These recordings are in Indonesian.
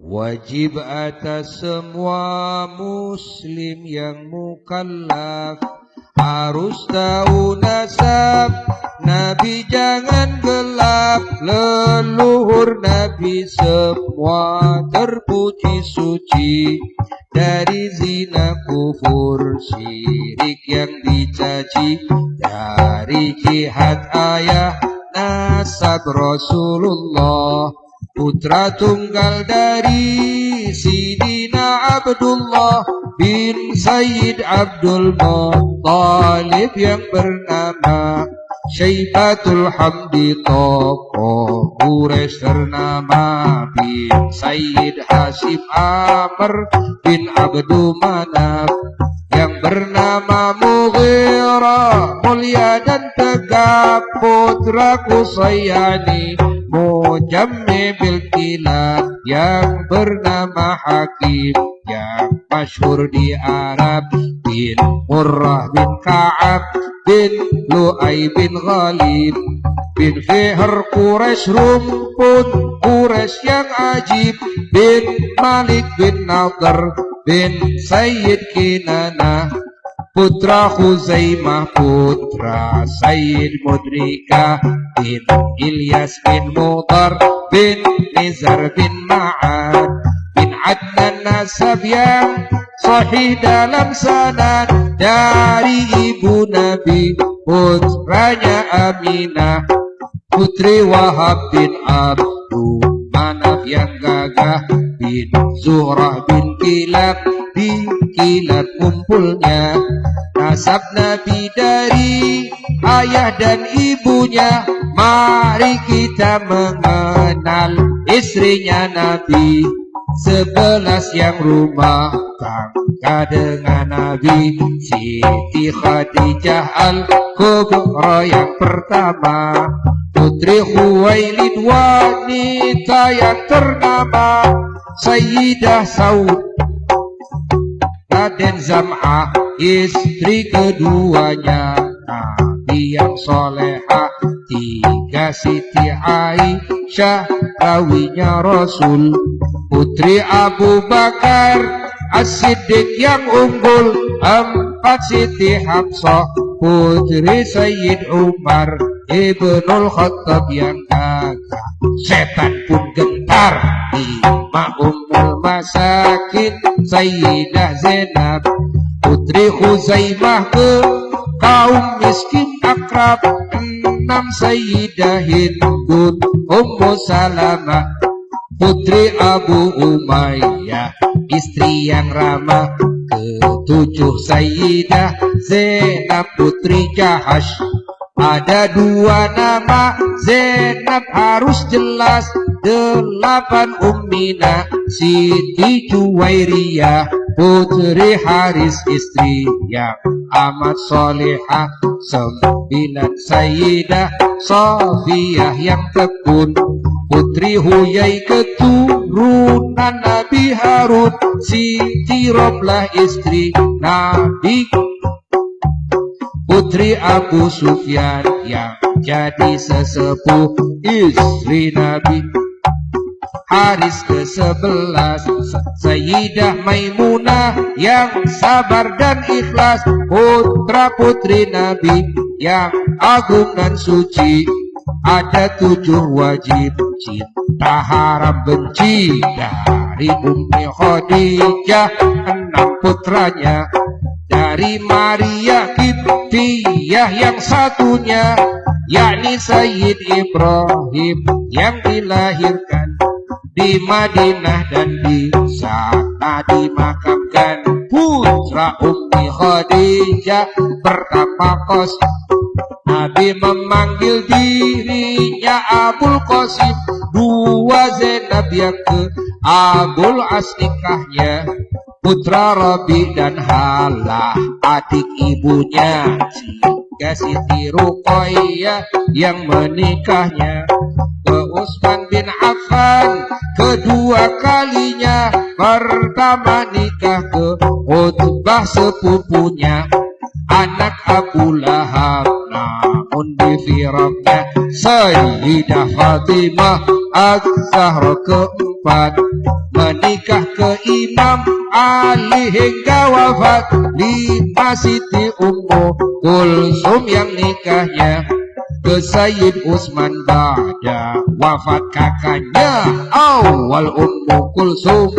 Wajib atas semua muslim yang mukallaf harus tahu nasab Nabi, jangan gelap. Leluhur Nabi semua terpuji suci dari zina, kufur, syirik yang dicaci, dari jihad ayah nasab Rasulullah, putra tunggal dari Sidina Abdullah bin Sayyid Abdul Muttalib yang bernama Syaibatul Hamdi, tokoh Quraisy ternama, bin Sayyid Hashim Amr bin Abdul Manaf yang bernama Mughirah, mulia dan tegap, putra Qusayyani Mujammi bil Kilab yang bernama Hakim, yang masyhur di Arab, bin Murrah bin Ka'ab bin Lu'ay bin Ghalib bin Fihr Quraisy, rumpun Quraisy yang ajib, bin Malik bin Nadhr bin Sayyid Kinanah, putra Khuzaimah, putra Sayyid Mudrika bin Ilyas bin Mudar bin Nizar bin Ma'ad bin Adnan, nasab yang sahih dalam sanad dari ibu Nabi, putranya Aminah, putri Wahab bin Abdul Manaf yang gagah, bin Zuhrah bin Kilab, di Kilab kumpulnya. Nasab Nabi dari ayah dan ibunya, mari kita mengenal istrinya Nabi. 11 yang rumah tangga dengan Nabi, Siti Khadijah Al-Kubra yang pertama, putri Khuwailid wanita yang ternama, Sayyidah Saud, Raden Zam'ah istri keduanya, Nabi yang solehah, 3 Siti Aisyah rawinya Rasul, putri Abu Bakar As-Siddiq yang unggul, 4 Siti Hafsah, putri Sayyid Umar Ibnul Khattab yang gagah, setan pun gentar, 5 Ummul Masakin Sayyidah Zainab, putri Khuzaimah ke kaum miskin akrab, 6 Sayyidah Hindun Ummu Salamah, putri Abu Umayyah istri yang ramah, ke-7 Sayyidah Zainab putri Jahash. Ada 2 nama Zainab harus jelas, 8 Ummina Siti Juwairiyah, putri Haris istri yang amat solehah, 9 Sayyidah Safiyah yang tekun, putri Huyai keturunan Nabi Harun, Siti Roblah istri Nabi, putri Abu Sufyan yang jadi sesepuh istri Nabi. Haris ke-11 Sayyidah Maimunah yang sabar dan ikhlas, putra putri Nabi yang agung dan suci. Ada 7 wajib cinta haram benci dari Ummi Khadijah, 6 putranya, dari Maria Kiptiyah yang satunya, yakni Sayyid Ibrahim yang dilahirkan di Madinah dan di sana dimakamkan, putra Ummi Khadijah pertama Qasim. Nabi memanggil dirinya Abul Qasim, 2 Zainab yang ke Abul As nikahnya, putra Rabi dan Halah adik ibunya, 3 Siti Ruqayyah yang menikahnya, ke Utsman bin Affan kedua kalinya, pertama nikah ke Utbah sepupunya, anak Abu Lahab namun difiraknya Sayyidah Fatimah Az-Zahra keempat. 4 menikah ke Imam Ali hingga wafat. 5 Siti Ummu Kulsum yang nikahnya ke Sayyid Utsman pada wafat kakaknya. Awal Ummu Kulsum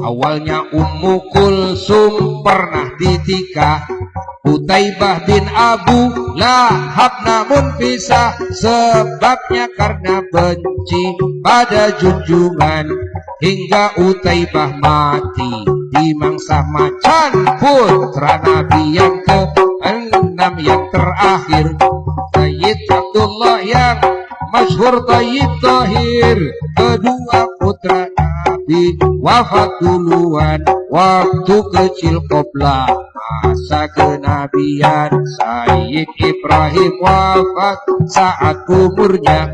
awalnya Ummu Kulsum pernah ditikah Utaibah bin Abu Lahab, namun pisah sebabnya karena benci pada junjungan, hingga Utaibah mati di mangsa macan. Putra Nabi yang ke-6 yang terakhir Sayyid Abdullah yang masyhur Thayyib Thahir. Kedua putra Nabi wafat duluan waktu kecil qobla masa kenabian. Sayyid Ibrahim wafat saat umurnya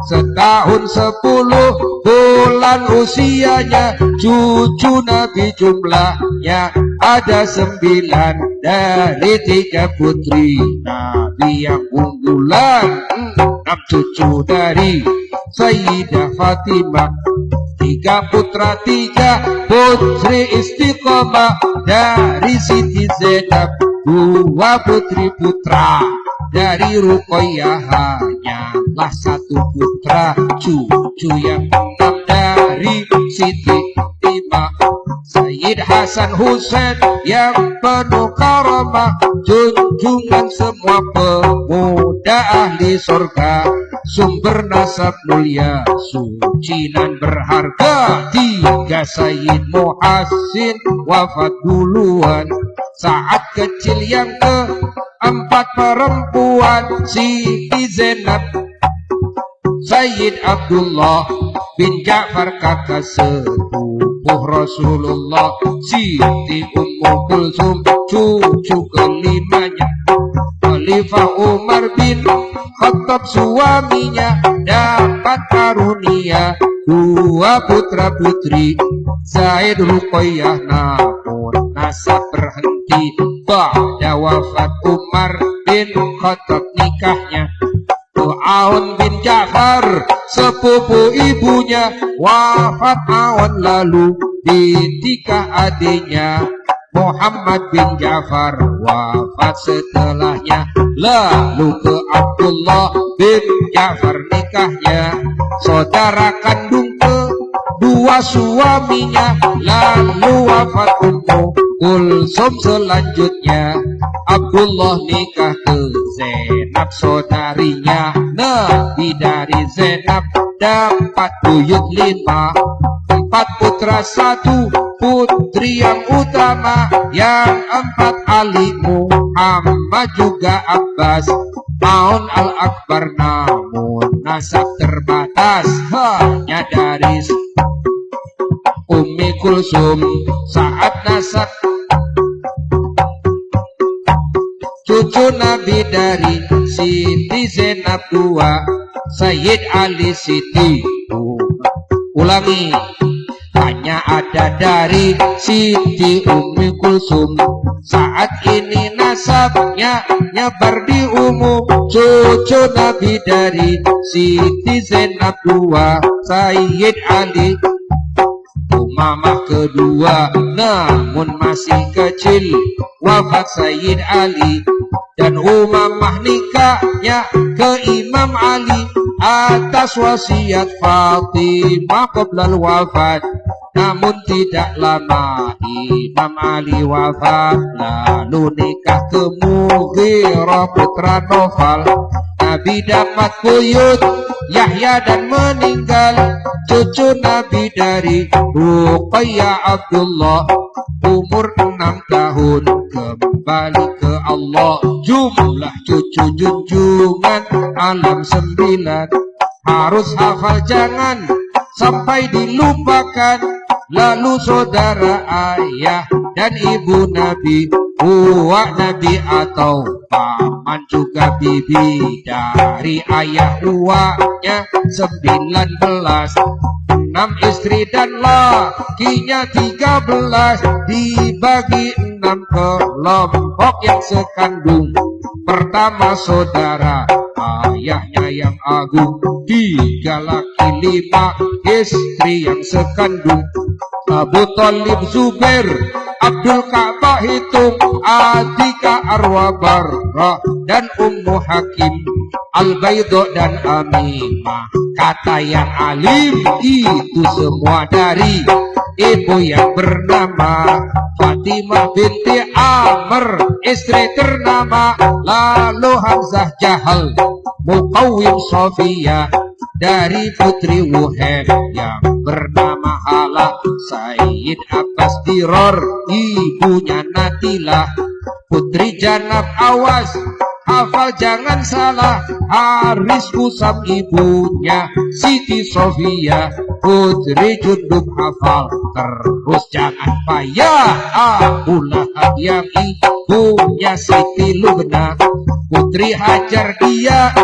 1 tahun 10 bulan usianya. Cucu Nabi jumlahnya ada 9 dari 3 putri Nabi yang unggulan. 6 cucu dari Sayyidah Fatimah, 3 putra 3 putri istiqomah dari Siti Zainab, 2 putri putra dari Ruqayyah, hanyalah 1 putra cucu yang 6 dari Siti Fatimah. Sayyid Hasan Husain yang penuh karamah, junjungan semua pemuda ahli surga, sumber nasab mulia, suci dan berharga. 3 Sayyid Muhassin wafat duluan saat kecil. Yang ke-4 perempuan Siti Zainab, Sayyid Abdullah bin Ja'far kakak sepupuh Rasulullah. Siti Ummu Kulsum cucu kelimanya, Khalifah Umar bin Khattab suaminya dapat karunia 2 putra putri Zaid Ruqayyah, namun nasab berhenti pada wafat Umar bin Khattab. Nikahnya Aun bin Ja'far sepupu ibunya wafat Aun, lalu dinikah adiknya Muhammad bin Ja'far wafat setelahnya. Lalu ke Abdullah bin Ja'far nikahnya, saudara kandung kedua suaminya, lalu wafat Ummu Kulsum. Selanjutnya Abdullah nikah ke Zainab saudarinya. Nabi dari Zainab dapat buyut 5, 4 putra 1 putri yang utama. Yang 4 Ali, Muhammad juga Abbas, Maun Al-Akbar, namun nasab terbatas hanya dari Ummi Kulsum. Saat nasab cucu Nabi dari Siti Zainab 2 Sayyid Ali Siti. Ulangi, hanya ada dari Siti Ummi Kulsum. Saat ini nasabnya nyebar di umum. Cucu Nabi dari Siti Zainab 2 Sayyid Ali. Umamah kedua namun masih kecil wafat Sayyid Ali, dan Umamah nikahnya ke Imam Ali atas wasiat Fatimah qoblal wafat. Namun tidak lama Imam Ali wafat, lalu nikah ke Mughirah putra Nawfal. Nabi dapat buyut Yahya dan meninggal. Cucu Nabi dari Ruqayyah Abdullah umur 6 tahun kembali ke Allah. Jumlah cucu junjungan alam 9, harus hafal jangan sampai dilupakan. Lalu saudara ayah dan ibu Nabi, uak Nabi atau paman juga bibi dari ayah uaknya 19. 6 istri dan lakinya 13, dibagi 6 kelompok yang sekandung. pertama saudara, ayahnya yang agung, 3 laki 5 istri yang sekandung. Abu Thalib, Zubair, Abdul Ka'bah hitung, Atika, Arwa, Barrah, dan Ummu Hakim, Al-Baido dan Aminah. Kata yang alim, itu semua dari ibu yang bernama Fatimah binti Amr, istri ternama. Lalu Hamzah Jahal, Muqawwim Sofia, dari putri Wuhen yang bernama Halah. Sayyid Abbas Diror, ibunya Natilah. Putri Janab Awas, hafal jangan salah. Haris Kusam, ibunya Siti Sofia. Putri Jundub hafal terus jangan payah. Abu Lahab yang ibunya Siti Lubna. Putri Hajar dia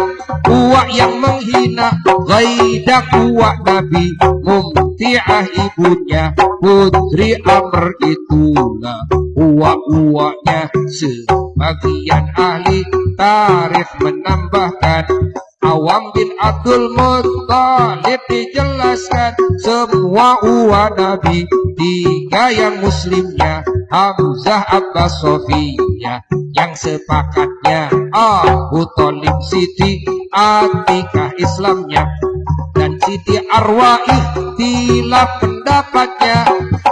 uak yang menghina. Ghaidah uak Nabi, Mumti'ah ibunya. Putri Amr itulah uak-uaknya. Sebagian ahli tarikh menambahkan, Awam bin Abdul Muttalib dijelaskan, semua uak Nabi 3 yang muslimnya, Hamzah, Abbas, Sofia. Yang sepakatnya Abu Thalib, Siti Atikah Islamnya, dan Siti Arwa ikhtilaf pendapatnya.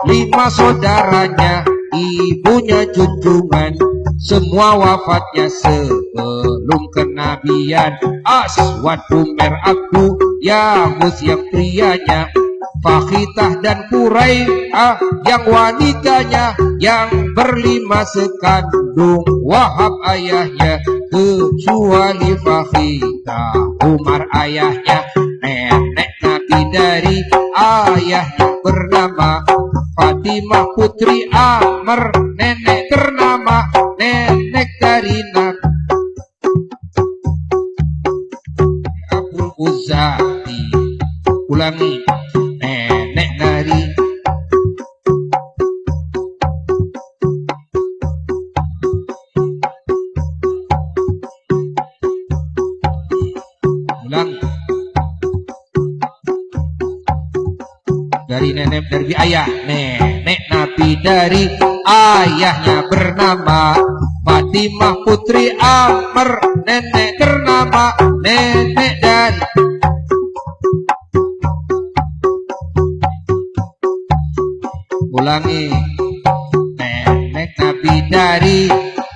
5 saudaranya, ibunya junjungan, semua wafatnya sebelum kenabian. Aswad, Umair, Abu Yahuz yang prianya, Fakhitah dan Qurai'ah yang wanitanya. Yang berlima sekandung Wahab ayahnya, kecuali Fakhitah Umar ayahnya. Nenek Nabi dari ayahnya bernama Fatimah putri Amr, nenek ternama. Nenek dari Nabi Abul Uzati. Ulangi, nenek dari nenek dari ayah. Nenek Nabi dari ayahnya bernama Fatimah putri Amr, nenek ternama. Nenek dari ulangi, nenek Nabi dari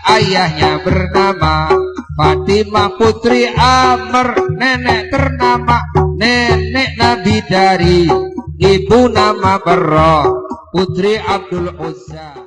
ayahnya bernama Fatimah putri Amr, nenek ternama. Nenek Nabi dari ibu nama Barrah, putri Abdul Uzza.